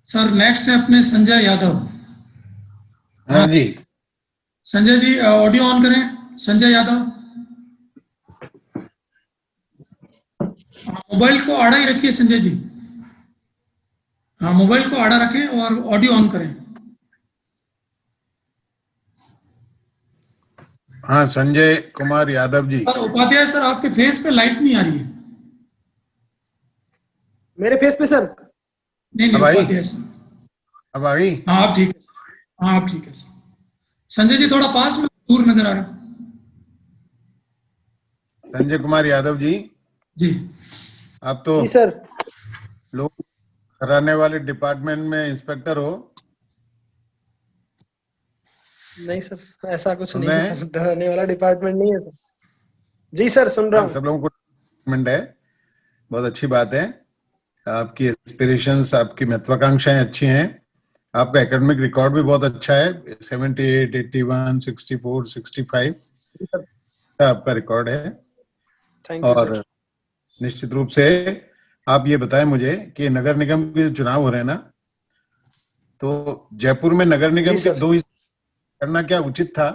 Sir next है अपने संजय यादव। हाँ हाँ जी। संजय जी, ऑडियो ऑन करें संजय यादव। मोबाइल को आड़ा ही रखिए संजय जी। हाँ मोबाइल को आड़ा रखें और ऑडियो ऑन करें। हाँ, संजय कुमार यादव जी। सर उपाध्याय सर, आपके फेस पे लाइट नहीं आ रही है। मेरे फेस पे सर? नहीं नहीं, अब आई? उपाध्याय सर। अब आई? हाँ आप ठीक है सर। हाँ आप ठीक है सर। संजय जी थोड़ा पास में, दूर नजर आ रहा है। संजय कुमार यादव जी, जी। आप तो जी सर। लोग कराने वाले डिपार्टमेंट में इंस्पेक्टर हो। नहीं सर, ऐसा कुछ सुन नहीं रहे है हैं? सर, डराने वाला डिपार्टमेंट नहीं है सर। जी सर, सुन रहा हूँ। सब लोगों को डिपार्टमेंट है, बहुत अच्छी बात है। आपकी एस्पिरेशंस, आपकी महत्वाकांक्षाएं अच्छी हैं। आपका एकेडमिक रिकॉर्ड भी बहुत अच्छा है, 78, 81, 64, 65 जी सर। आपका रिकॉर्ड है। थैंक यू और सर। निश्चित रूप से आप ये बताएं मुझे कि नगर निगम के जो चुनाव हो रहे हैं ना, तो जयपुर में नगर जी निगम के सर। 2 हिस्से करना क्या उचित था?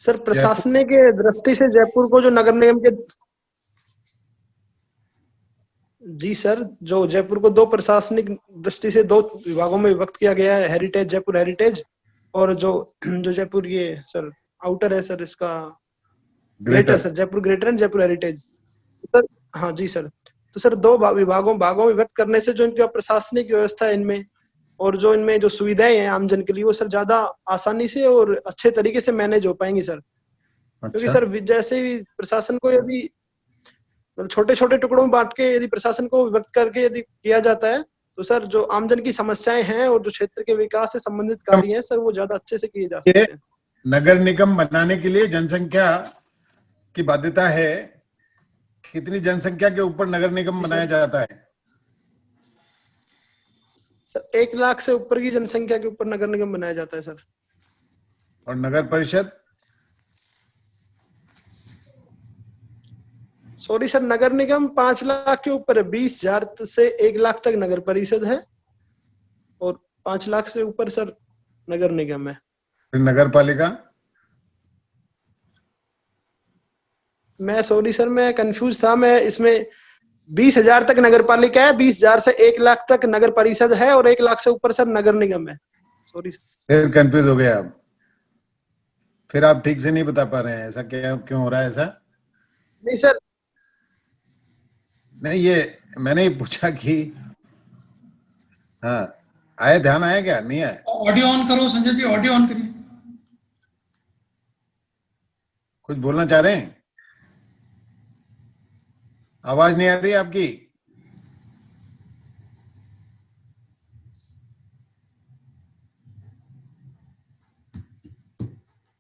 सर जयपुर प्रशासनिक दृष्टि से जयपुर को जो नगर निगम के, जी सर, जो जयपुर को दो प्रशासनिक दृष्टि से दो विभागों में विभक्त किया गया है, हेरिटेज, जयपुर हेरिटेज, और जो जो जयपुर ये सर आउटर है सर इसका, greater greater. Sir, Jaipur greater and Jaipur heritage sir. हाँ जी सर। तो सर दो भागों में विभक्त करने से जो इनका प्रशासनिक व्यवस्था है इनमें, और जो इनमें जो सुविधाएं हैं आमजन के लिए, वो सर ज्यादा आसानी से और अच्छे तरीके से मैनेज हो पाएंगी सर। क्योंकि अच्छा, सर जैसे ही प्रशासन को यदि छोटे छोटे टुकड़ों में बांट के यदि प्रशासन को विभक्त करके यदि किया जाता है, तो सर जो आमजन की समस्याएं हैं और जो क्षेत्र के विकास से संबंधित कार्य हैं सर, वो ज्यादा अच्छे से किए जा ये सकते हैं। नगर निगम बनाने के लिए जनसंख्या की बाध्यता है। कितनी जनसंख्या के ऊपर नगर निगम जी बनाया सर। जाता है? सर 1 लाख से ऊपर की जनसंख्या के ऊपर नगर निगम बनाया जाता है सर। और नगर परिषद? सॉरी सर, नगर निगम 5 लाख के ऊपर है। 20,000 से 1 लाख तक नगर परिषद है, और 5 लाख से ऊपर सर नगर निगम है। फिर नगर पालिका? मैं सॉरी सर, मैं कंफ्यूज था। मैं इसमें 20,000 तक नगर पालिका है, 20,000 से 1 लाख तक नगर परिषद है, और 1 लाख से ऊपर सर नगर निगम है। Sorry sir. फिर कंफ्यूज हो गया आप। फिर आप ठीक से नहीं बता पा रहे हैं, ऐसा क्या क्यों हो रहा है ऐसा? नहीं सर। नहीं, ये मैंने ही पूछा कि हाँ, आया, ध्यान आया क्या नहीं आया? ऑडियो ऑन करो संजय जी, ऑडियो ऑन करिए। कुछ बोलना चाह रहे हैं? आवाज नहीं आ रही आपकी।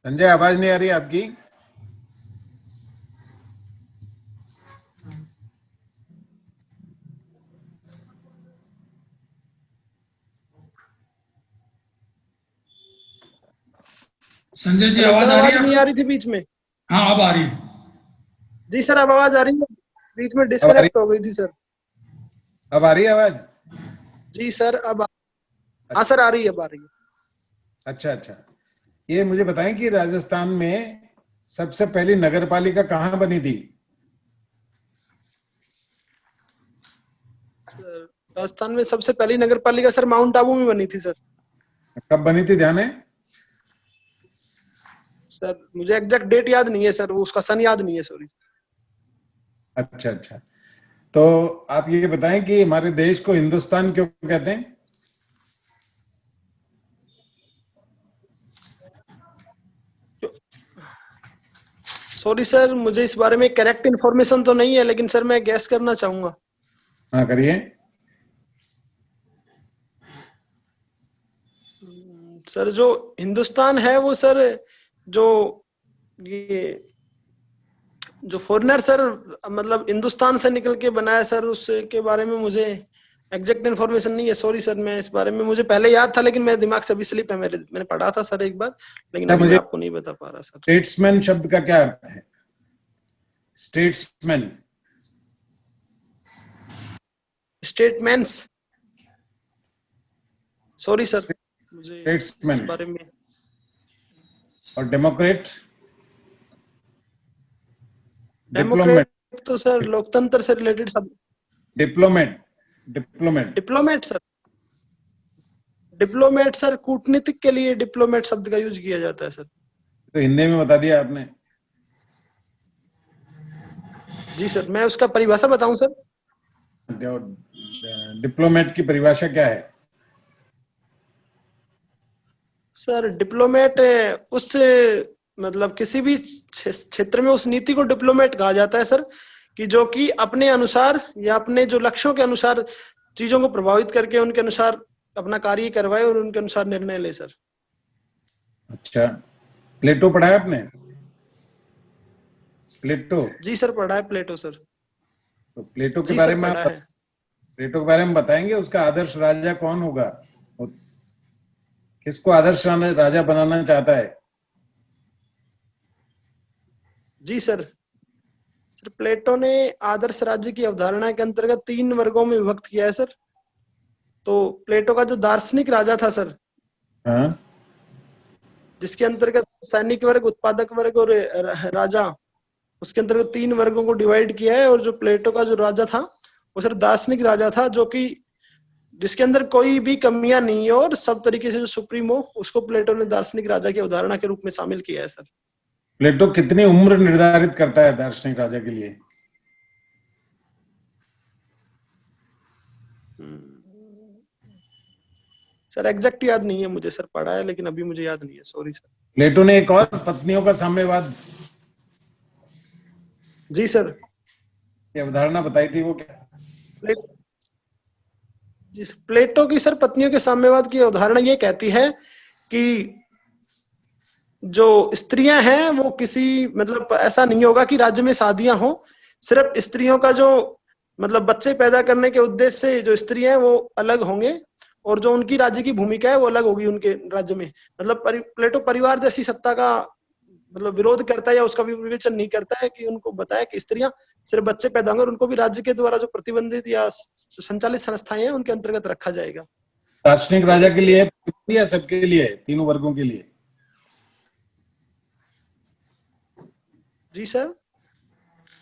संजय, आवाज नहीं आ रही आपकी। संजय जी सर आवाज एकदम आ रही आवाज है नहीं आ आपको? रही थी बीच में। हाँ अब आ रही है। जी सर, अब आवाज आ रही है। बीच में अब आ रही? डिस्कनेक्ट हो गई थी सर। अब आ रही है आवाज? जी सर, हाँ सर, आ रही है, अब आ रही है। अच्छा अच्छा। ये मुझे बताएं कि राजस्थान में सबसे पहली नगर पालिका कहाँ बनी थी? सर राजस्थान में सबसे पहली नगर पालिका सर माउंट आबू में बनी थी सर। कब बनी थी, ध्यान है? सर मुझे एग्जैक्ट डेट याद नहीं है सर, उसका सन याद नहीं है, सॉरी। अच्छा अच्छा। तो आप ये बताएं कि हमारे देश को हिंदुस्तान क्यों कहते हैं? सॉरी सर, मुझे इस बारे में करेक्ट इन्फॉर्मेशन तो नहीं है, लेकिन सर मैं गैस करना चाहूंगा। हाँ करिए। सर जो हिंदुस्तान है वो सर, जो ये जो फॉरेनर सर, मतलब हिंदुस्तान से निकल के बनाया सर, उसके बारे में मुझे एग्जैक्ट इन्फॉर्मेशन नहीं है। सॉरी सर, मैं इस बारे में, मुझे पहले याद था लेकिन मेरे दिमाग से अभी स्लिप है। मैंने पढ़ा था सर एक बार, लेकिन अभी मैं मुझे आपको नहीं बता पा रहा सर। स्टेट्समैन शब्द का क्या अर्थ है? स्टेट्समैन। स्टेटमेंट्स, सॉरी सर मुझे स्टेट्समैन इस बारे में। और डेमोक्रेट, डेमोक्रेट डिप्लोमेट, तो सर लोकतंत्र से रिलेटेड सब। Diplomat, diplomat, diplomat sir, diplomat sir कूटनीतिक के लिए डिप्लोमेट शब्द का यूज किया जाता है सर। तो हिंदी में बता दिया आपने। जी सर, मैं उसका परिभाषा बताऊं सर? डिप्लोमेट की परिभाषा क्या है? सर डिप्लोमेट उस मतलब किसी भी क्षेत्र में उस नीति को डिप्लोमेट कहा जाता है सर, कि जो कि अपने अनुसार या अपने जो लक्ष्यों के अनुसार चीजों को प्रभावित करके उनके अनुसार अपना कार्य करवाए और उनके अनुसार निर्णय ले सर। अच्छा, प्लेटो पढ़ा है आपने? प्लेटो? जी सर पढ़ा है प्लेटो सर। तो प्लेटो के जी बारे सर में पढ़ा है। प्लेटो के बारे में बताएंगे, उसका आदर्श राजा कौन होगा? वो किसको आदर्श राजा बनाना चाहता है? जी सर, सर प्लेटो ने आदर्श राज्य की अवधारणा के अंतर्गत 3 वर्गों में विभक्त किया है सर। तो प्लेटो का जो दार्शनिक राजा था सर, हाँ, जिसके अंतर्गत सैनिक वर्ग, उत्पादक वर्ग और राजा, उसके अंतर्गत 3 वर्गों को डिवाइड किया है। और जो प्लेटो का जो राजा था वो सर दार्शनिक राजा था, जो कि जिसके अंदर कोई भी कमियां नहीं है और सब तरीके से जो सुप्रीम हो, उसको प्लेटो ने दार्शनिक राजा की अवधारणा के रूप में शामिल किया है सर। प्लेटो कितनी उम्र निर्धारित करता है दार्शनिक राजा के लिए? सर एग्जैक्ट याद नहीं है मुझे सर, पढ़ा है लेकिन अभी मुझे याद नहीं है, सॉरी सर। प्लेटो ने एक और पत्नियों का साम्यवाद जी सर, की अवधारणा बताई थी, वो क्या? जिस प्लेटो की सर पत्नियों के साम्यवाद की अवधारणा ये कहती है कि जो स्त्रियां हैं वो किसी मतलब ऐसा नहीं होगा कि राज्य में शादियां हो, सिर्फ स्त्रियों का जो मतलब बच्चे पैदा करने के उद्देश्य से जो स्त्रियां हैं वो अलग होंगे और जो उनकी राज्य की भूमिका है वो अलग होगी उनके राज्य में। मतलब प्लेटो परिवार जैसी सत्ता का मतलब विरोध करता है या उसका भी विवेचन नहीं करता है, कि उनको बताया कि स्त्रियां सिर्फ बच्चे पैदा होंगे और उनको भी राज्य के द्वारा जो प्रतिबंधित या संचालित संस्थाएं हैं उनके अंतर्गत रखा जाएगा। दार्शनिक राजा के लिए या सबके लिए, तीनों वर्गों के लिए? जी सर,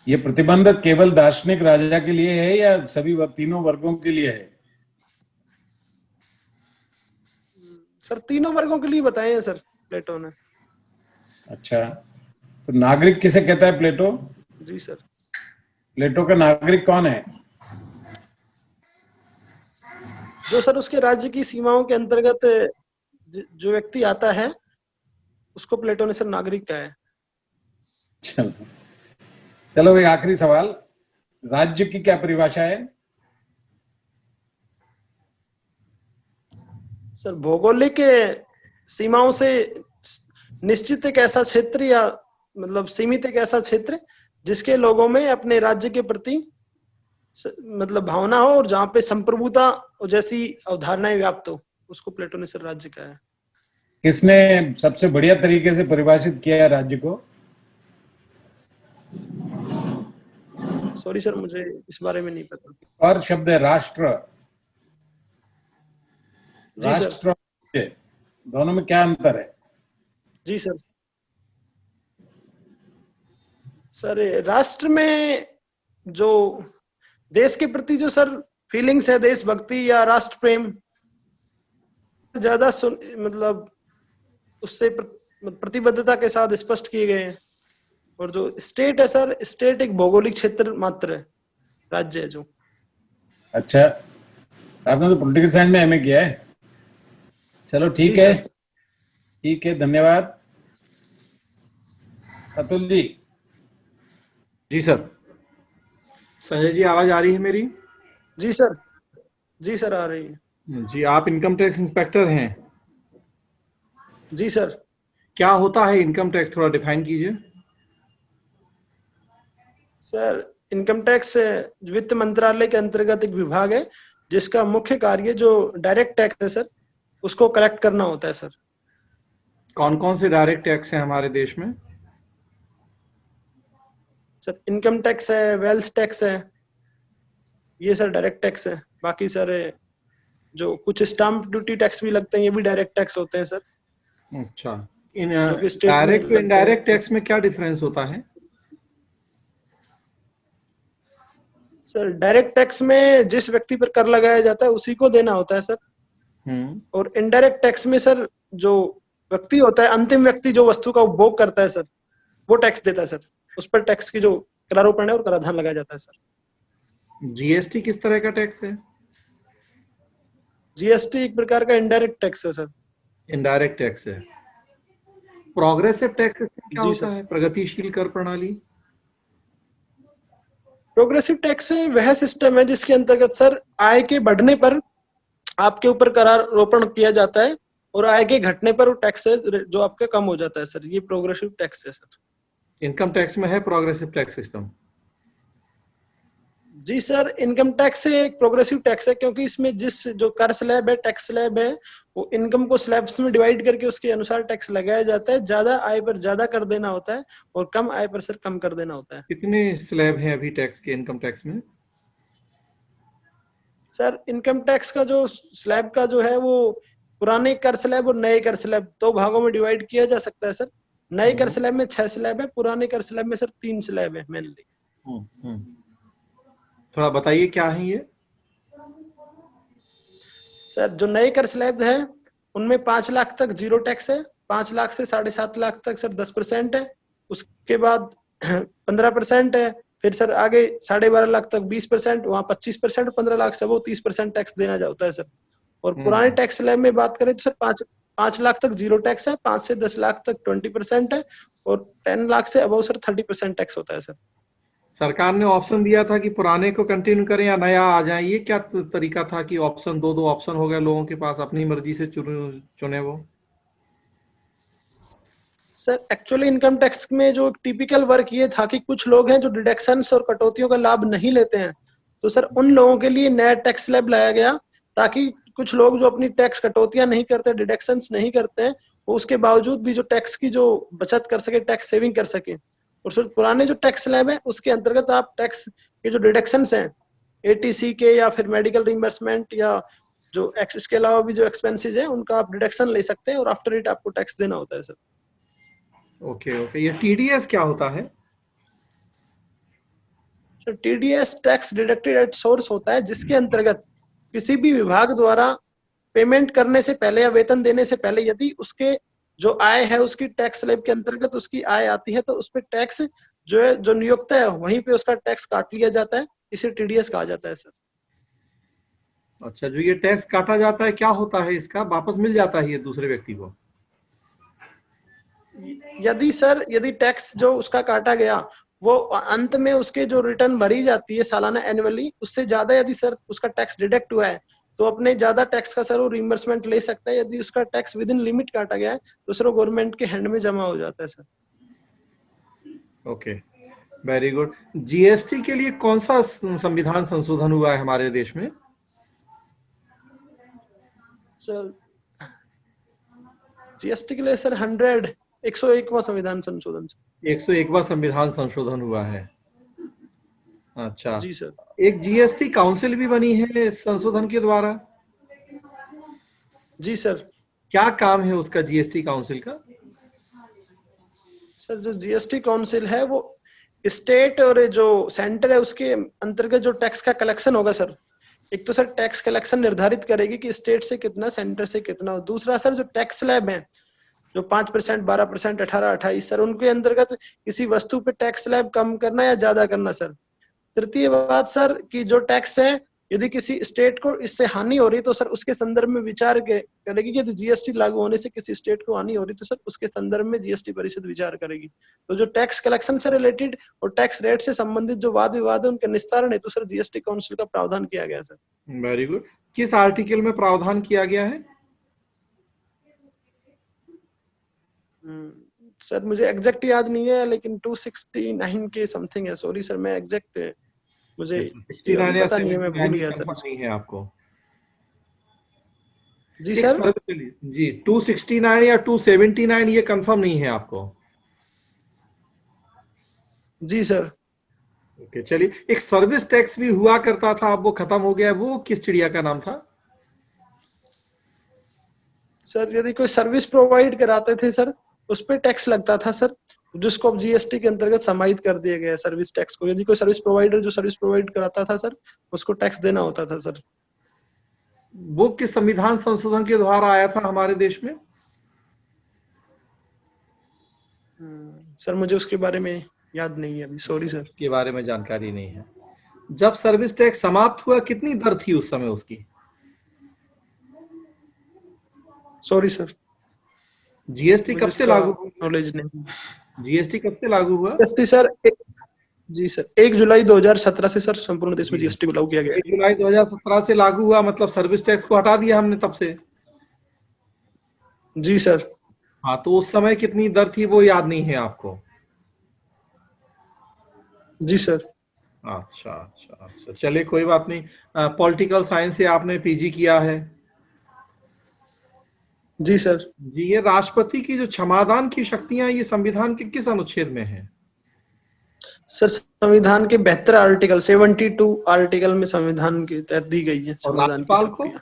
ये प्रतिबंध केवल दार्शनिक राजा के लिए है या सभी तीनों वर्गों के लिए है? सर तीनों वर्गों के लिए बताए हैं सर प्लेटो ने। अच्छा, तो नागरिक किसे कहता है प्लेटो? जी सर, प्लेटो का नागरिक कौन है? जो सर उसके राज्य की सीमाओं के अंतर्गत जो व्यक्ति आता है उसको प्लेटो ने सर नागरिक कहा है। चलो एक आखिरी सवाल, राज्य की क्या परिभाषा है? सर भौगोलिक सीमाओं से निश्चित एक ऐसा क्षेत्र या मतलब सीमित एक ऐसा क्षेत्र जिसके लोगों में अपने राज्य के प्रति मतलब भावना हो और जहाँ पे संप्रभुता जैसी अवधारणाएं व्याप्त हो, उसको प्लेटो ने सर राज्य कहा है। किसने सबसे बढ़िया तरीके से परिभाषित किया है राज्य को? सॉरी सर मुझे इस बारे में नहीं पता। और शब्द है राष्ट्र। जी राष्ट्र दोनों में क्या अंतर है? जी सर, सर राष्ट्र में जो देश के प्रति जो सर फीलिंग्स है, देशभक्ति या राष्ट्र प्रेम ज्यादा मतलब उससे प्रतिबद्धता के साथ स्पष्ट किए गए हैं। और जो स्टेट है सर, स्टेट एक भौगोलिक क्षेत्र मात्र है, राज्य है जो। अच्छा, आपने तो पॉलिटिकल साइंस में एमए किया है। चलो ठीक है, ठीक है, धन्यवाद। अतुल जी। जी सर। संजय जी आवाज आ रही है मेरी? जी सर, जी सर आ रही है। जी, आप इनकम टैक्स इंस्पेक्टर हैं? जी सर। क्या होता है इनकम टैक्स, थोड़ा डिफाइन कीजिए। सर इनकम टैक्स वित्त मंत्रालय के अंतर्गत एक विभाग है जिसका मुख्य कार्य जो डायरेक्ट टैक्स है सर उसको कलेक्ट करना होता है सर। कौन कौन से डायरेक्ट टैक्स हैं हमारे देश में? सर इनकम टैक्स है, वेल्थ टैक्स है, ये सर डायरेक्ट टैक्स है। बाकी सर जो कुछ स्टाम्प ड्यूटी टैक्स भी लगते हैं, ये भी डायरेक्ट टैक्स होते हैं सर, अच्छा, इन जो कि स्टेट में डायरेक्ट लगते हैं। इनडायरेक्ट टैक्स में क्या डिफरेंस होता है? सर डायरेक्ट टैक्स में जिस व्यक्ति पर कर लगाया जाता है उसी को देना होता है सर, और इनडायरेक्ट टैक्स में सर जो व्यक्ति होता है, अंतिम व्यक्ति जो वस्तु का उपभोग करता है सर, वो टैक्स देता है सर। उस पर टैक्स की जो करारोपण है और कराधान लगाया जाता है सर। जीएसटी किस तरह का टैक्स है? जीएसटी एक प्रकार का इनडायरेक्ट टैक्स है सर। इनडायरेक्ट टैक्स है। प्रोग्रेसिव टैक्स क्या जी होता सर। है? प्रगतिशील कर प्रणाली। प्रोग्रेसिव टैक्स है वह सिस्टम है जिसके अंतर्गत सर आय के बढ़ने पर आपके ऊपर करारोपण किया जाता है, और आय के घटने पर वो टैक्स है जो आपका कम हो जाता है सर। ये प्रोग्रेसिव टैक्स है सर। इनकम टैक्स में है प्रोग्रेसिव टैक्स सिस्टम? जी सर, इनकम टैक्स से एक प्रोग्रेसिव टैक्स है, क्योंकि इसमें जिस जो कर स्लैब है, टैक्स स्लैब है, वो इनकम को स्लैब्स में डिवाइड करके उसके अनुसार टैक्स लगाया जाता है। ज्यादा आय पर ज्यादा कर देना होता है और कम आय पर सर कम कर देना होता है। कितने स्लैब हैं अभी टैक्स के, इनकम टैक्स में? सर इनकम टैक्स का जो स्लैब का जो है वो पुराने कर स्लैब और नए कर स्लैब दो भागों में डिवाइड किया जा सकता है सर। नए कर स्लैब में 6 स्लैब है, पुराने कर स्लैब में सर 3 स्लैब है मेनली। थोड़ा बताइए क्या है ये? सर जो नए कर स्लैब है उनमें 5 लाख तक जीरो टैक्स है, 5 लाख से 7.5 लाख तक सर 10% है, उसके बाद 15% है, फिर सर आगे 12.5 लाख तक 20%, वहाँ 25%, 15 लाख से वो 30% टैक्स देना होता है सर। और पुराने टैक्स स्लैब में बात करें तो सर 5 लाख तक जीरो टैक्स है, 5 से 10 लाख तक 20% है, और 10 लाख से अबव सर 30% टैक्स होता है सर। सरकार ने ऑप्शन दिया था कि पुराने को कंटिन्यू करें या नया आ जाए, ये क्या तरीका था कि ऑप्शन दो ऑप्शन हो गए लोगों के पास, अपनी मर्जी से चुने वो? सर एक्चुअली इनकम टैक्स में जो टिपिकल वर्क ये था कि कुछ लोग हैं जो डिडक्शंस और कटौतियों का लाभ नहीं लेते हैं, तो सर उन लोगों के लिए नया टैक्स स्लैब लाया गया, ताकि कुछ लोग जो अपनी टैक्स कटौतियां नहीं करते, डिडक्शंस नहीं करते हैं, वो उसके बावजूद भी जो टैक्स की जो बचत कर सके, टैक्स सेविंग कर सके। और सर पुराने जो टैक्स स्लैब है उसके अंतर्गत आप टैक्स के जो डिडक्शंस हैं, एटीसी के या फिर मेडिकल रिम्बर्समेंट या जो इसके अलावा भी जो एक्सपेंसेस है उनका आप डिडक्शन ले सकते हैं, और आफ्टर इट आपको टैक्स देना होता है सर। ओके, ये टीडीएस क्या होता है? Sir TDS tax deducted at source होता है, जिसके अंतर्गत किसी भी विभाग द्वारा पेमेंट करने से पहले या वेतन देने से पहले यदि उसके जो आय है उसकी टैक्स स्लैब के अंतर्गत उसकी आय आती है, तो उस पर टैक्स जो है जो नियोक्ता है वहीं पे उसका टैक्स काट लिया जाता है। इसे टीडीएस कहा जाता है सर। अच्छा, जो ये टैक्स काटा जाता है क्या होता है इसका? वापस मिल जाता है ये दूसरे व्यक्ति को? यदि टैक्स जो उसका काटा गया वो अंत में उसके जो रिटर्न भरी जाती है सालाना एनुअली, उससे ज्यादा यदि सर उसका टैक्स डिडक्ट हुआ है तो अपने ज्यादा टैक्स का सर वो रिइंबर्समेंट ले सकता है। यदि उसका टैक्स विद इन लिमिट काटा गया है तो सर वो गवर्नमेंट के हैंड में जमा हो जाता है sir. Okay, very good. GST के लिए कौन सा संविधान संशोधन हुआ है हमारे देश में? सर जीएसटी के लिए सर 101वां संविधान संशोधन। 101वां संविधान संशोधन हुआ है। अच्छा जी सर। एक जीएसटी काउंसिल भी बनी है इस संशोधन के द्वारा? जी सर। क्या काम है उसका जीएसटी काउंसिल का? सर जो जीएसटी काउंसिल है वो स्टेट और जो सेंटर है उसके अंतर्गत जो टैक्स का कलेक्शन होगा सर, एक तो सर टैक्स कलेक्शन निर्धारित करेगी कि स्टेट से कितना, सेंटर से कितना। दूसरा सर जो टैक्स स्लैब है जो 5%, 12%, 18, 28 सर, उनके अंतर्गत किसी वस्तु पे टैक्स स्लैब कम करना या ज्यादा करना सर। तृतीय बात सर कि जो टैक्स है यदि किसी स्टेट को इससे हानि हो रही तो सर उसके संदर्भ में विचार करेगी कि यदि जीएसटी लागू होने से किसी स्टेट को हानि हो रही तो सर उसके संदर्भ में जीएसटी परिषद विचार करेगी। तो जो टैक्स कलेक्शन से रिलेटेड और टैक्स रेट से संबंधित जो वाद विवाद है उनके निस्तारण हेतु सर जीएसटी काउंसिल का प्रावधान किया गया सर। Very good. किस आर्टिकल में प्रावधान किया गया है? सर मुझे एग्जैक्ट याद नहीं है, लेकिन 269 के समथिंग है। सॉरी सर, मैं एग्जैक्ट मुझे पता नहीं है, मैं भूल गया सर। नहीं है आपको? जी सर। जी 269 या 279 ये कंफर्म नहीं है आपको? जी सर। ओके, चलिए, एक सर्विस टैक्स भी हुआ करता था, अब वो खत्म हो गया, वो किस चिड़िया का नाम था? सर यदि कोई सर्विस प्रोवाइड कराते थे सर, उस पे टैक्स लगता था सर, जिसको अब जीएसटी के अंतर्गत समाहित कर दिया गया है सर्विस टैक्स को। यदि कोई सर्विस प्रोवाइडर जो सर्विस प्रोवाइड कराता था सर, उसको टैक्स देना होता था सर। वो किस संविधान संशोधन के द्वारा आया था हमारे देश में? सर मुझे उसके बारे में याद नहीं है अभी, सॉरी सर। के बारे में जानकारी नहीं है। जब सर्विस टैक्स समाप्त हुआ, कितनी दर थी उस समय उसकी? सॉरी सर, जीएसटी कब से लागू हुआ? नॉलेज नहीं। जीएसटी कब से लागू हुआ? जीएसटी सर जी सर 1 जुलाई 2017 से सर संपूर्ण देश में जीएसटी लागू किया गया 1 जुलाई 2017 से लागू हुआ, मतलब सर्विस टैक्स को हटा दिया हमने तब से। जी सर। हाँ, तो उस समय कितनी दर थी वो याद नहीं है आपको? जी सर। अच्छा अच्छा अच्छा, चलिए कोई बात नहीं। पॉलिटिकल साइंस से आपने पीजी किया है? जी सर। जी, ये राष्ट्रपति की जो क्षमादान की शक्तियां, ये संविधान के किस अनुच्छेद में है? सर संविधान के 72 आर्टिकल 72 आर्टिकल में संविधान के तहत दी गई है और क्षमादान की राज्यपाल को? शक्तियां।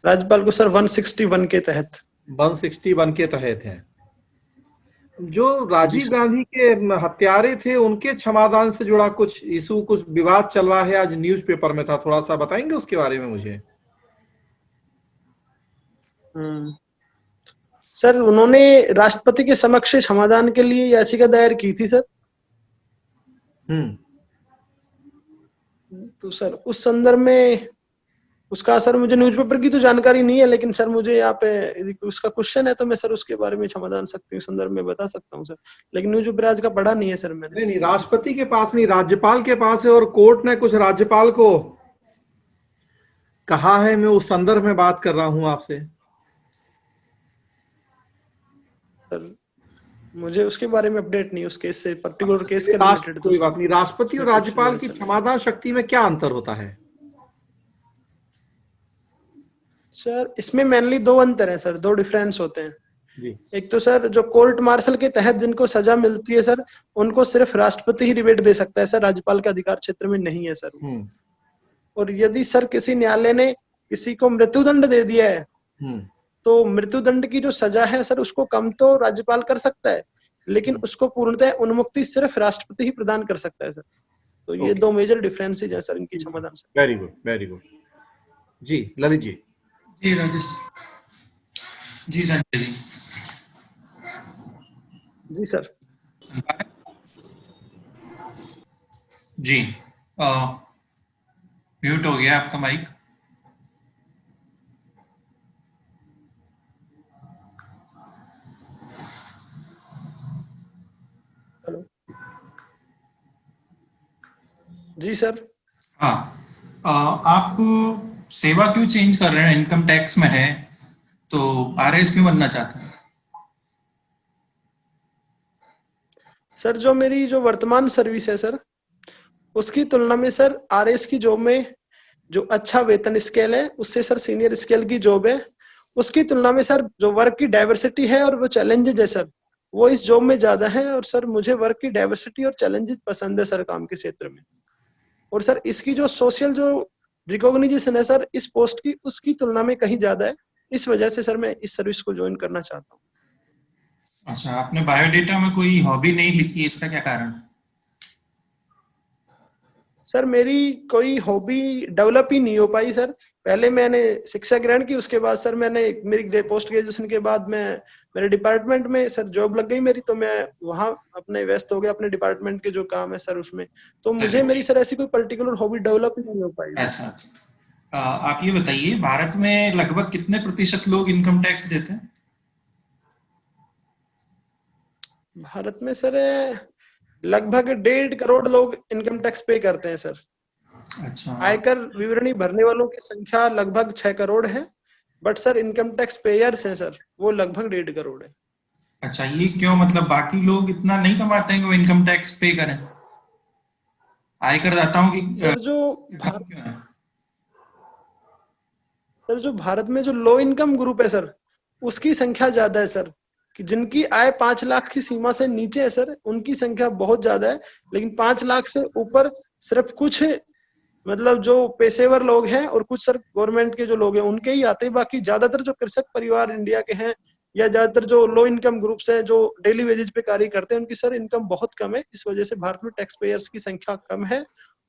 राज्यपाल को सर 161 के तहत। 161 के तहत है। जो जी राजीव सर। गांधी के हत्यारे थे, उनके क्षमादान से जुड़ा कुछ इशू, कुछ विवाद चल रहा है, आज न्यूज़पेपर में था, थोड़ा सा बताएंगे उसके बारे में मुझे? सर उन्होंने राष्ट्रपति के समक्ष क्षमादान के लिए याचिका दायर की थी सर। तो सर उस संदर्भ में उसका सर मुझे न्यूज़पेपर की तो जानकारी नहीं है, लेकिन सर मुझे यहाँ पे यदि उसका क्वेश्चन है तो मैं सर उसके बारे में क्षमादान शक्ति के संदर्भ में बता सकता हूँ सर, लेकिन न्यूज़पेपर आज का पढ़ा नहीं है सर मैंने। नहीं नहीं, राष्ट्रपति के पास नहीं, राज्यपाल के पास है, और कोर्ट ने कुछ राज्यपाल को कहा है, मैं उस संदर्भ में बात कर रहा हूं आपसे। सर मुझे उसके बारे में अपडेट नहीं, उस केस से पर्टिकुलर केस के रिलेटेड। कोई बात नहीं, राष्ट्रपति और राज्यपाल की क्षमादान शक्ति में क्या अंतर होता है? सर इसमें मेनली दो अंतर है सर, दो डिफरेंस होते हैं जी। एक तो सर जो कोर्ट मार्शल के तहत जिनको सजा मिलती है सर, उनको सिर्फ राष्ट्रपति ही रिबेट दे सकता है सर, राज्यपाल के अधिकार क्षेत्र में नहीं है सर। और यदि सर किसी न्यायालय ने किसी को मृत्युदंड दे दिया है, तो मृत्युदंड की जो सजा है सर उसको कम तो राज्यपाल कर सकता है, लेकिन उसको पूर्णतः उन्मुक्ति सिर्फ राष्ट्रपति ही प्रदान कर सकता है सर। तो ये दो मेजर डिफरेंसेस है सर इनकी क्षमादान से। Very good, very good. जी ललित जी। जी राजेश जी। संजय जी। जी सर। जी म्यूट हो गया आपका माइक। हेलो जी सर। हाँ आप सेवा क्यों चेंज कर रहे हैं? इनकम टैक्स में है तो आरएस क्यों बनना चाहते हैं? सर जो मेरी जो वर्तमान सर्विस है सर, उसकी तुलना में सर आरएस की जॉब में जो अच्छा वेतन स्केल है, उससे सर सीनियर स्केल की जॉब है, उसकी तुलना में सर जो वर्क की डाइवर्सिटी है और वो चैलेंजेस है सर, वो इस जॉब में ज्यादा है। और सर मुझे वर्क की डाइवर्सिटी और चैलेंजेस पसंद है सर काम के क्षेत्र में। और सर इसकी जो सोशल जो रिकॉग्निशन है सर इस पोस्ट की, उसकी तुलना में कहीं ज्यादा है। इस वजह से सर मैं इस सर्विस को ज्वाइन करना चाहता हूँ। अच्छा, आपने बायोडेटा में कोई हॉबी नहीं लिखी, इसका क्या कारण? सर मेरी कोई हॉबी डेवलप ही नहीं हो पाई सर। पहले मैंने शिक्षा ग्रहण की, उसके बाद सर मैंने मेरी पोस्ट ग्रेजुएशन के बाद मैं मेरे डिपार्टमेंट में सर जॉब लग गई मेरी, तो मैं वहां अपने व्यस्त हो गया अपने डिपार्टमेंट के जो काम है सर उसमें। तो मुझे मेरी सर ऐसी कोई पर्टिकुलर हॉबी डेवलप ही नहीं हो पाई। अच्छा, आप ये बताइए, भारत में लगभग कितने प्रतिशत लोग इनकम टैक्स देते हैं? भारत में सर लगभग 1.5 करोड़ लोग इनकम टैक्स पे करते हैं सर। अच्छा। आयकर विवरणी भरने वालों की संख्या लगभग 6 करोड़ है, but sir income tax payers हैं सर वो लगभग 1.5 करोड़ है। अच्छा, ये क्यों? मतलब बाकी लोग इतना नहीं कमाते हैं कि वो इनकम टैक्स पे करें? आयकर दाताओं की सर जो भारत में जो लो इनकम ग्रुप है सर, उसकी संख्या ज्यादा है सर। कि जिनकी आय 5 लाख की सीमा से नीचे है सर, उनकी संख्या बहुत ज्यादा है, लेकिन 5 लाख से ऊपर सिर्फ कुछ मतलब जो पेशेवर लोग हैं और कुछ सर गवर्नमेंट के जो लोग हैं उनके ही आते हैं। बाकी ज्यादातर जो कृषक परिवार इंडिया के हैं या ज्यादातर जो लो इनकम ग्रुप्स हैं जो डेली वेजेज पे कार्य करते हैं, उनकी सर इनकम बहुत कम है। इस वजह से भारत में टैक्स पेयर्स की संख्या कम है।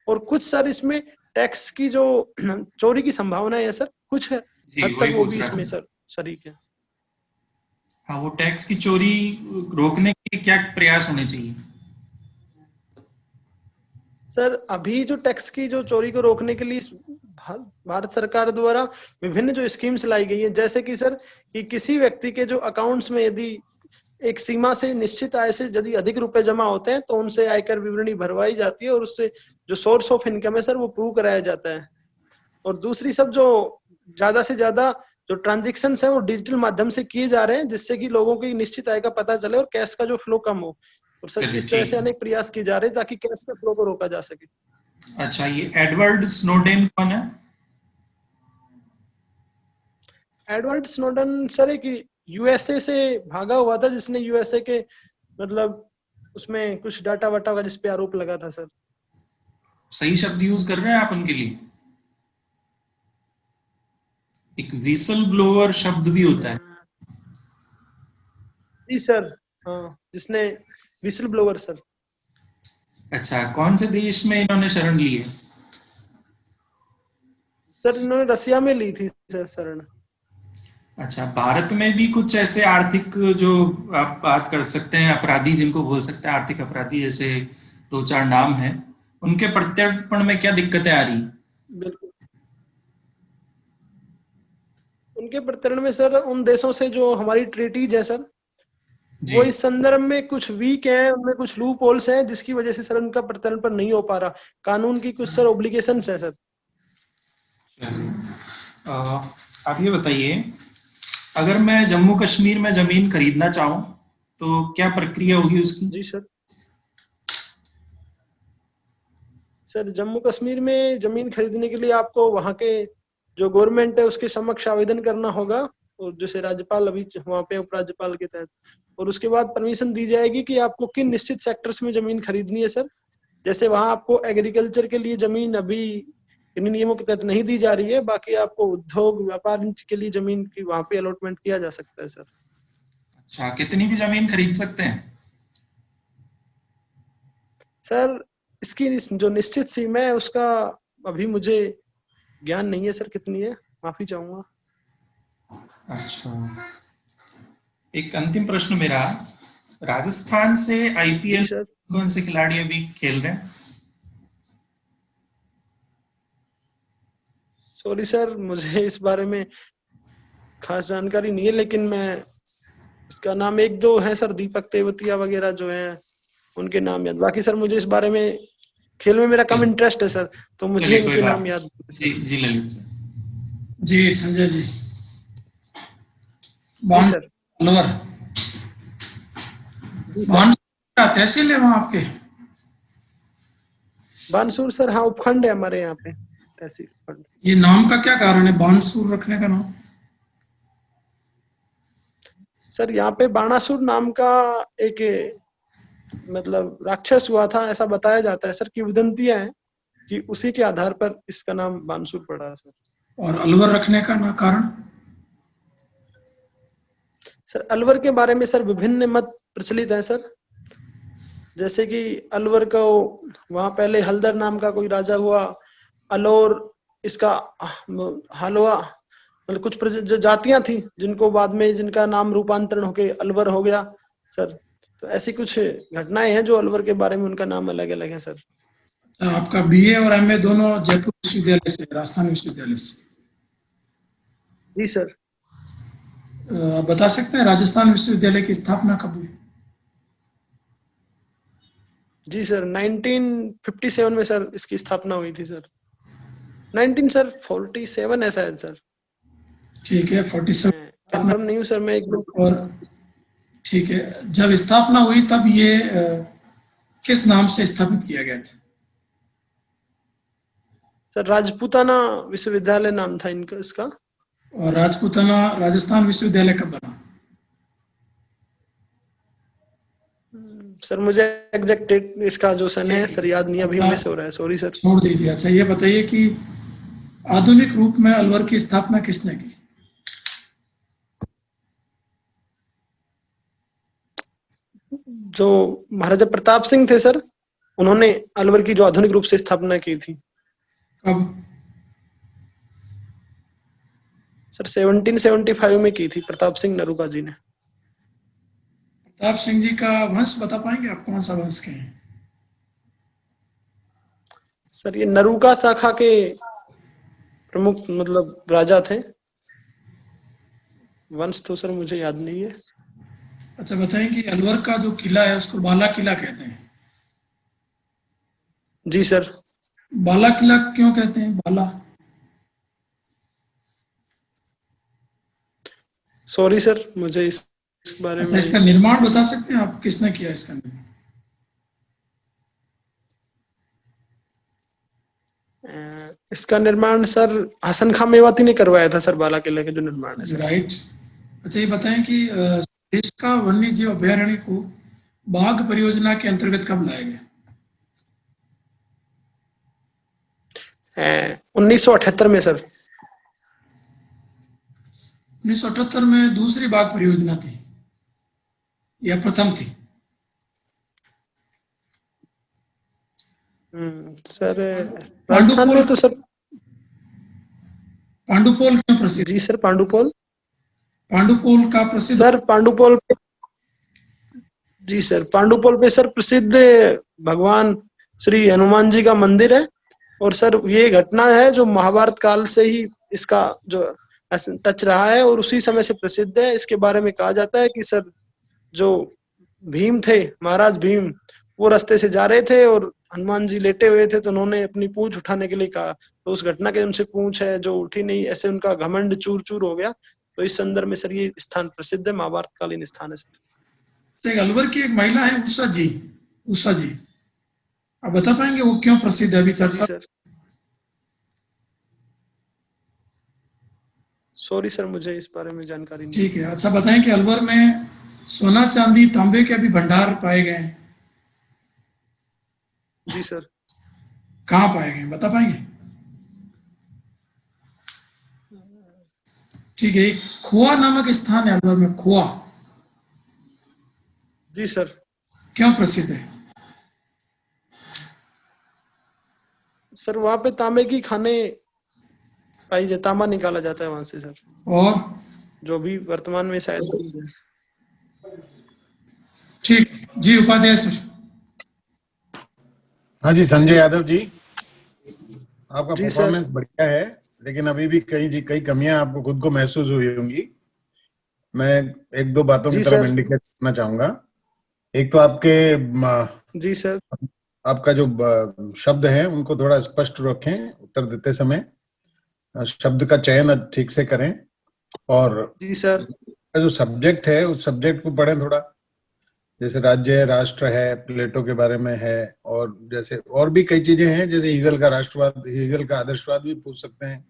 और कुछ सर इसमें टैक्स की जो चोरी की संभावना है सर, कुछ है जी, हद वही तक वो पूछ भी रहा इसमें था। सर शरीक है। हाँ, वो टैक्स की चोरी रोकने के क्या प्रयास होने चाहिए? सर अभी जो टैक्स की जो चोरी को रोकने के लिए भारत सरकार द्वारा विभिन्न जो स्कीम्स लाई गई है, जैसे कि सर कि किसी व्यक्ति के जो अकाउंट्स में यदि एक सीमा से निश्चित आय से यदि अधिक रुपए जमा होते हैं तो उनसे आयकर विवरणी भरवाई जाती है और उससे जो सोर्स ऑफ इनकम है सर वो प्रूव कराया जाता है। और दूसरी सब जो ज्यादा से ज्यादा जो ट्रांजेक्शन है वो डिजिटल माध्यम से किए जा रहे हैं, जिससे कि लोगों की निश्चित आय का पता चले और कैश का जो फ्लो कम हो। और सर चलिए, इस तरह से ठीक। अनेक प्रयास किए जा रहे हैं ताकि कैश के फ्लो को रोका जा सके। अच्छा, ये एडवर्ड स्नोडेन कौन है? एडवर्ड स्नोडन सर एक यूएसए से भागा हुआ था, जिसने यूएसए के मतलब उसमें कुछ डाटा वाटा का जिसपे आरोप लगा था सर। सही शब्द यूज कर रहे हैं आप उनके लिए? एक विसल ब्लोअर शब्द भी होता है। जी सर, हाँ, जिसने विसल ब्लोअर सर। अच्छा, कौन से देश में इन्होंने शरण ली है? सर इन्होंने रसिया में ली थी सर शरण। अच्छा, भारत में भी कुछ ऐसे आर्थिक जो आप बात कर सकते हैं, अपराधी जिनको बोल सकते हैं आर्थिक अपराधी, जैसे 2-4 नाम हैं, उनके प्रत्यर्पण में क्या दिक्कतें आ रही? बिल्कुल, उनके प्रत्यर्पण में सर उन देशों से जो हमारी ट्रीटीज है सर जी। वो इस संदर्भ में कुछ वीक है, उनमें कुछ लूप होल्स हैं जिसकी वजह से सर उनका प्रत्यर्पण नहीं हो पा रहा। कानून की कुछ सर ओब्लिगेशंस है सर। आप ये बताइए, अगर मैं जम्मू कश्मीर में जमीन खरीदना चाहूँ तो क्या प्रक्रिया होगी उसकी? जी सर। सर जम्मू कश्मीर में जमीन खरीदने के लिए आपको वहाँ के जो गवर्नमेंट है उसके समक्ष आवेदन करना होगा, और जैसे राज्यपाल अभी वहाँ पे उपराज्यपाल के तहत, और उसके बाद परमिशन दी जाएगी कि आपको किन निश्चित सेक्टर्स में जमीन खरीदनी है सर। जैसे वहाँ आपको एग्रीकल्चर के लिए जमीन अभी इन नियमों के तहत नहीं दी जा रही है, बाकी आपको उद्योग व्यापार के लिए जमीन की वहाँ पे अलॉटमेंट किया जा सकता है सर। अच्छा, कितनी भी जमीन खरीद सकते हैं? सर इसकी जो निश्चित सीमा है उसका अभी मुझे ज्ञान नहीं है सर, कितनी है, माफी चाहूंगा। अच्छा, एक अंतिम प्रश्न मेरा, राजस्थान से जी आईपीएल सर। कौन से खिलाड़ी अभी खेल रहे हैं? सॉरी सर, मुझे इस बारे में खास जानकारी नहीं है, लेकिन मैं इसका नाम एक दो है सर, दीपक तेवतिया वगैरह जो हैं उनके नाम याद, बाकी सर मुझे इस बारे में खेल में मेरा कम इंटरेस्ट है सर, तो मुझे चलिए, कोई इनके बात नाम नहीं। याद नहीं है जी सर। जी, ललित सर। जी संजय जी, जी सर। लोअर जी सर। तहसील है वहाँ आपके? बानसूर सर, हाँ, उपखंड है हमारे यहाँ पे, तहसील उपखंड। ये नाम का क्या कारण है, बानसूर रखने का नाम? सर यहाँ पे बाणासुर नाम का एक मतलब राक्षस हुआ था, ऐसा बताया जाता है सर, की वदंतियां हैं कि उसी के आधार पर इसका नाम बानसूर पड़ा है सर। और अलवर रखने का ना कारण? सर अलवर के बारे में सर विभिन्न मत प्रचलित हैं सर, जैसे कि अलवर को वहां पहले हल्दर नाम का कोई राजा हुआ, अलौर इसका हलवा, मतलब कुछ जो जातियां थी जिनको बाद में जिनका नाम रूपांतरण होके अलवर हो गया सर। तो ऐसी कुछ घटनाएं हैं जो अलवर के बारे में उनका नाम अलग अलग है सर। आपका बीए और एमए दोनों जयपुर विश्वविद्यालय से, राजस्थान विश्वविद्यालय से? जी सर। आप बता सकते हैं राजस्थान विश्वविद्यालय की स्थापना कब हुई? जी सर 1957 में सर इसकी स्थापना हुई थी सर। 1947 है शायद सर, ठीक है, 47। कंफर्म नहीं हूँ सर मैं एकदम। और ठीक है, जब स्थापना हुई तब ये किस नाम से स्थापित किया गया था? सर राजपूताना विश्वविद्यालय नाम था इनका इसका। और राजपूताना राजस्थान विश्वविद्यालय कब बना? सर मुझे एग्जैक्ट डेट इसका जो सन है सर याद नहीं, अभी मिस हो रहा है, सॉरी सर। छोड़ दीजिए। अच्छा ये बताइए कि आधुनिक रूप में अलवर की स्थापना किसने की? जो महाराजा प्रताप सिंह थे सर, उन्होंने अलवर की जो आधुनिक रूप से स्थापना की थी कब? सर 1775 में की थी प्रताप सिंह नरूका जी ने। प्रताप सिंह जी का वंश बता पाएंगे आप, कौन सा वंश के हैं? सर ये नरूका शाखा के प्रमुख मतलब राजा थे, वंश तो सर मुझे याद नहीं है। अच्छा बताएं कि अलवर का जो किला है उसको बाला किला कहते हैं। जी सर। बाला किला क्यों कहते हैं, बाला? सॉरी सर, मुझे इस बारे अच्छा में इसका निर्माण बता सकते हैं आप, किसने किया इसका निर्माण? इसका निर्माण सर हसन खां मेवाती ने करवाया था सर, बाला किले के जो निर्माण है सर। राइट। अच्छा ये बताएं कि देश का वन्य जीव अभयारण्य को बाघ परियोजना के अंतर्गत कब लाया गया? 1978 में सर। 1978 में दूसरी बाघ परियोजना थी या प्रथम थी? सर राजस्थान में तो सर पांडुपोल क्यों प्रसिद्ध? जी सर पांडुपोल। पांडुपोल का प्रसिद्ध सर पांडुपोल पे, जी सर पांडुपोल पे सर प्रसिद्ध भगवान श्री हनुमान जी का मंदिर है। और सर ये घटना है जो महाभारत काल से ही इसका जो टच रहा है और उसी समय से प्रसिद्ध है। इसके बारे में कहा जाता है कि सर जो भीम थे, महाराज भीम, वो रास्ते से जा रहे थे और हनुमान जी लेटे हुए थे, तो उन्होंने अपनी पूंछ उठाने के लिए कहा, तो उस घटना के उनसे पूंछ है जो उठी नहीं, ऐसे उनका घमंड चूर चूर हो गया। तो इस संदर्भ में सर ये स्थान प्रसिद्ध है, महाभारत कालीन स्थान है सर। एक अलवर की एक महिला है उषा जी, उषा जी, आप बता पाएंगे वो क्यों प्रसिद्ध है? अभी जी चर्चा। सर, सॉरी सर मुझे इस बारे में जानकारी नहीं। ठीक है। अच्छा बताएं कि अलवर में सोना चांदी तांबे के भी भंडार पाए गए हैं। जी सर। कहाँ पाए गए बता पाएंगे? ठीक है। एक खोआ नामक स्थान है अलवर में, खोआ जी सर। क्यों प्रसिद्ध है? सर वहां पे तांबे की खाने पाई जाए, तांबा निकाला जाता है वहां से सर, और जो भी वर्तमान में शायद। ठीक जी, उपाध्याय सर। हाँ जी संजय यादव जी, आपका जी सर। परफॉर्मेंस बढ़िया है, लेकिन अभी भी कई कमियां आपको खुद को महसूस हुई होंगी। मैं एक दो बातों की जी तरफ सर। इंडिकेट करना चाहूंगा। एक तो जी सर। आपका जो शब्द है उनको थोड़ा स्पष्ट रखें उत्तर देते समय, शब्द का चयन ठीक से करें, और जी सर। जो सब्जेक्ट है उस सब्जेक्ट को पढ़ें थोड़ा। जैसे राज्य है, राष्ट्र है, प्लेटो के बारे में है, और जैसे और भी कई चीजें हैं, जैसे ईगल का राष्ट्रवाद, ईगल का आदर्शवाद भी पूछ सकते हैं,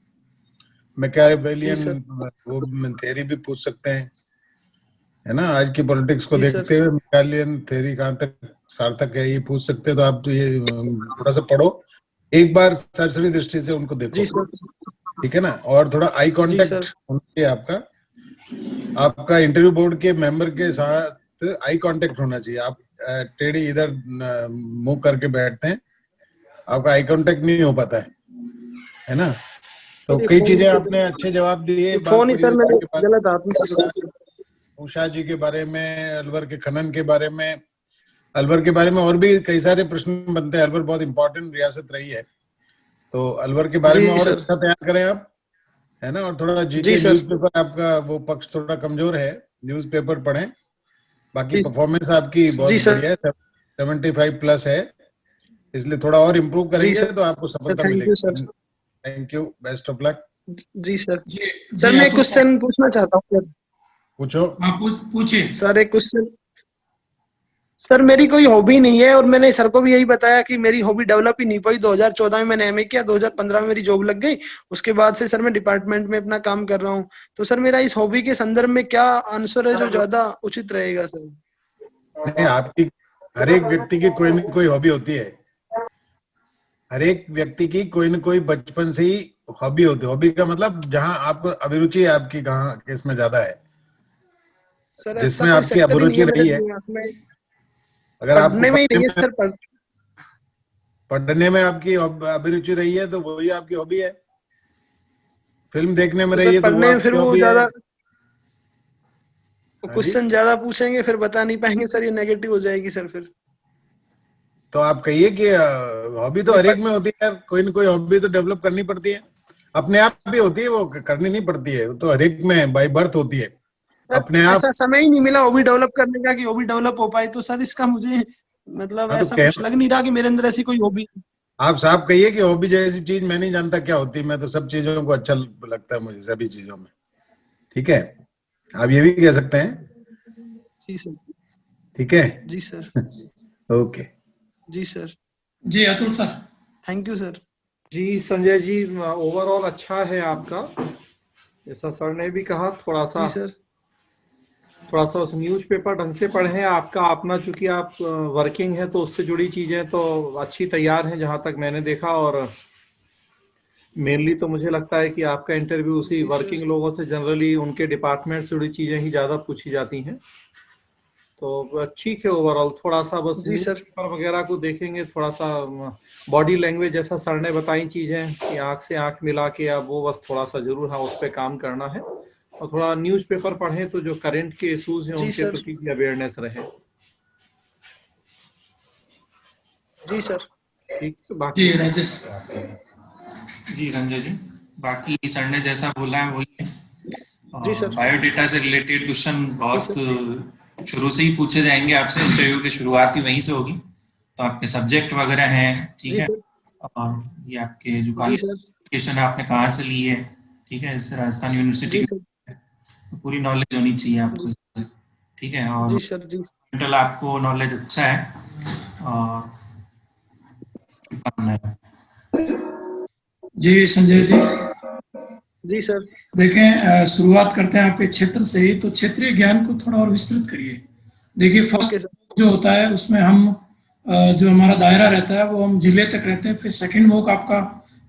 मैकियावेलियन वो थ्योरी भी पूछ सकते हैं, है ना। आज की पॉलिटिक्स को जी सर। देखते हुए मैकियावेलियन थ्योरी कहाँ तक सार्थक है ये पूछ सकते हैं। तो आप तो ये थोड़ा सा पढ़ो, एक बार सरसरी दृष्टि से उनको देखो, जी सर। ठीक है ना। और थोड़ा आई जी कांटेक्ट सर। होना चाहिए आपका इंटरव्यू बोर्ड के मेंबर के साथ आई कांटेक्ट होना चाहिए। आप टेढ़ी इधर मुंह करके बैठते हैं, आपका आई कांटेक्ट नहीं हो पाता है ना। तो कई चीजें आपने अच्छे जवाब दिए, बाघ फोन ही सर मैंने परियोजना के बारे गलत हाथ में पकड़ा में, उषा जी के बारे में, अलवर के खनन के बारे में, अलवर के बारे में और भी कई सारे प्रश्न बनते हैं। अलवर बहुत इंपॉर्टेंट रियासत रही है, तो अलवर के बारे में जी और सर। अच्छा तैयार करें आप, है ना। और थोड़ा जी जीके सर। न्यूज़पेपर, आपका वो पक्ष थोड़ा कमजोर है, न्यूज़पेपर पढ़ें। बाकी जी परफॉर्मेंस आपकी बहुत सर। बढ़िया है, 75 प्लस है, इसलिए थोड़ा और इम्प्रूव जी करेंगे सर। तो आपको सफलता थैंक यू सर। मिलेगी। Thank you, best of luck. जी सर। जी सर जी मैं आप एक क्वेश्चन पूछना चाहता हूँ सर। पूछो। हाँ पूछिए। सर एक क्वेश्चन, सर मेरी कोई हॉबी नहीं है और मैंने सर को भी यही बताया कि मेरी हॉबी डेवलप ही नहीं पाई। 2014 में मैंने एमए किया, 2015 में मेरी जॉब लग गई, उसके बाद से सर मैं डिपार्टमेंट में अपना काम कर रहा हूँ। तो सर मेरा इस हॉबी के संदर्भ में क्या आंसर है जो ज्यादा उचित रहेगा सर? नहीं, आपकी हर एक व्यक्ति की कोई न कोई हॉबी होती है। हर एक व्यक्ति की कोई न कोई बचपन से ही हॉबी होती है। हॉबी का मतलब जहाँ आपको अभिरुचि है, आपकी कहाँ किसमें ज्यादा है, सर ऐसा जिसमें कोई आपकी सेक्टर ही नहीं अभिरुचि है मेरे रही है। दिमाग में। अगर आपको पढ़ने में ही नहीं है सर। पढ़ने में आपकी अभिरुचि रही है तो वही आपकी हॉबी है। फिल्म देखने में तो रही सर है तो वो पढ़ने में फिर आपकी वो हॉबी ज्यादा है। हाँ जी, क्वेश्चन ज्यादा पूछेंगे, फिर बता नहीं पाएंगे सर, ये नेगेटिव हो जाएगी सर फिर। तो आप कहिए कि हॉबी तो हर एक में होती है यार, कोई न कोई हॉबी तो डेवलप करनी पड़ती है। अपने आप भी होती है, वो करनी नहीं पड़ती है, वो तो हर एक में बाय बर्थ होती है सर अपने आप। ऐसा समय ही नहीं मिला हॉबी डेवलप करने का कि हॉबी डेवलप हो पाए, तो सर इसका मुझे मतलब हाँ तो ऐसा कुछ लग नहीं रहा कि मेरे अंदर ऐसी कोई हॉबी। आप साहब कहिए कि हॉबी जैसी चीज मैं नहीं जानता क्या होती है। मैं तो सब चीजों को अच्छा लगता है मुझे, सभी चीजों में। ठीक है, आप ये भी कह सकते हैं। जी सर। ठीक है, जी सर। ओके। जी सर। जी Atul sir. Thank you sir. जी संजय जी, ओवरऑल अच्छा है आपका। जैसा सर ने भी कहा, जी सर। थोड़ा सा उस न्यूज़पेपर ढंग से पढ़ें। आपका अपना, चूंकि आप वर्किंग है तो उससे जुड़ी चीजें तो अच्छी तैयार हैं जहां तक मैंने देखा। और मेनली तो मुझे लगता है कि आपका इंटरव्यू उसी जी वर्किंग सर। लोगों से, जनरली उनके डिपार्टमेंट से जुड़ी चीजें ही ज्यादा पूछी जाती हैं। तो ठीक है ओवरऑल। थोड़ा सा बस जी सर। न्यूज़पेपर वगैरह को देखेंगे, थोड़ा सा बॉडी लैंग्वेज जैसा सर ने बताई चीजें कि आंख से आंख मिला के, अब वो बस थोड़ा सा जरूर हाँ उस पर काम करना है। और थोड़ा न्यूज़पेपर पढ़ें तो जो करंट के इश्यूज हैं जी उनके सर। प्रति भी अवेयरनेस रहे। जी सर। ठीक, जी बाकी राजेश। जी संजय जी, बाकी सर ने जैसा बोला है वही है। जी सर। बायोडेटा से रिलेटेड क्वेश्चन जी बहुत सर। शुरू से ही पूछे जाएंगे आपसे। इंटरव्यू की शुरुआत ही वहीं से होगी। तो आपके सब्जेक्ट वगैरह हैं, ठीक जी है, सर। और ये आपके जो जी सर। क्वालिफिकेशन है आपने कहाँ से ली है, ठीक है, जैसे राजस्थान यूनिवर्सिटी जी की, सर। तो पूरी नॉलेज होनी चाहिए जी। आपको, ठीक है। और जी सर। जी। मेंटल आपको नॉलेज अच्छा है और जी संजय जी जी, सर। जी सर। देखें शुरुआत करते हैं आपके क्षेत्र से ही। तो क्षेत्रीय ज्ञान को थोड़ा और विस्तृत करिए। देखिए फर्स्ट ओके सर। जो होता है उसमें हम जो हमारा दायरा रहता है वो हम जिले तक रहते हैं। फिर सेकंड वॉक आपका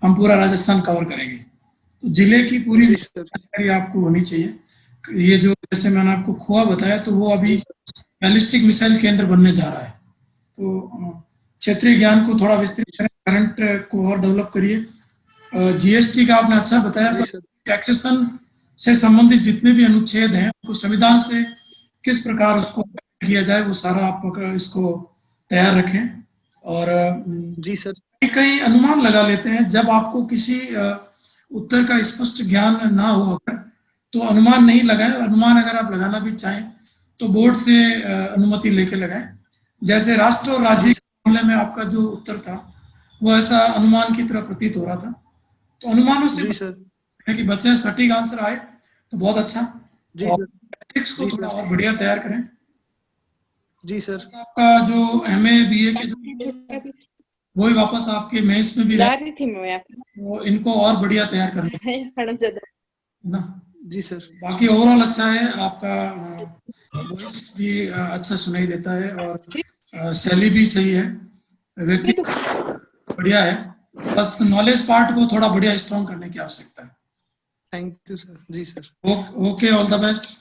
हम पूरा राजस्थान कवर करेंगे। तो जिले की पूरी जी सर। जानकारी आपको होनी चाहिए। ये जो जैसे मैंने आपको खोआ बताया, तो वो अभी जी सर। बैलिस्टिक मिसाइल केंद्र बनने जा रहा है। तो क्षेत्रीय ज्ञान को थोड़ा विस्तृत करें, करंट को और डेवलप करिए। जीएसटी का आपने अच्छा बताया, जी पर सर। टैक्सेशन से संबंधित जितने भी अनुच्छेद हैं उनको संविधान से किस प्रकार उसको किया जाए, वो सारा आप इसको तैयार रखें। और जी सर। कई अनुमान लगा लेते हैं। जब आपको किसी उत्तर का स्पष्ट ज्ञान ना हो अगर, तो अनुमान नहीं लगाएं। अनुमान अगर आप लगाना भी चाहें तो बोर्ड से अनुमति लेके लगाएं। जैसे राष्ट्र और राज्य जी के मामले में आपका जो उत्तर था वो ऐसा अनुमान की तरह प्रतीत हो रहा था। तो अनुमानों से सर। कि बच्चे सटीक आंसर आए तो बहुत अच्छा। जी और सर। मैट्रिक्स को जी थोड़ा सर। और बढ़िया तैयार करें। जी सर। आपका जो एमए बीए के जो वही वापस आपके मेंस में भी ला रहे, रही थी मैं तो इनको और बढ़िया तैयार करना है ना। जी सर। बाकी ओवरऑल अच्छा है आपका। वॉइस भी अच्छा सुनाई देता है और शैली भी सही है, व्यक्ति बढ़िया है। बस नॉलेज पार्ट को थोड़ा बढ़िया स्ट्रॉन्ग करने की आवश्यकता है। Thank you sir. जी sir. Okay, all the best.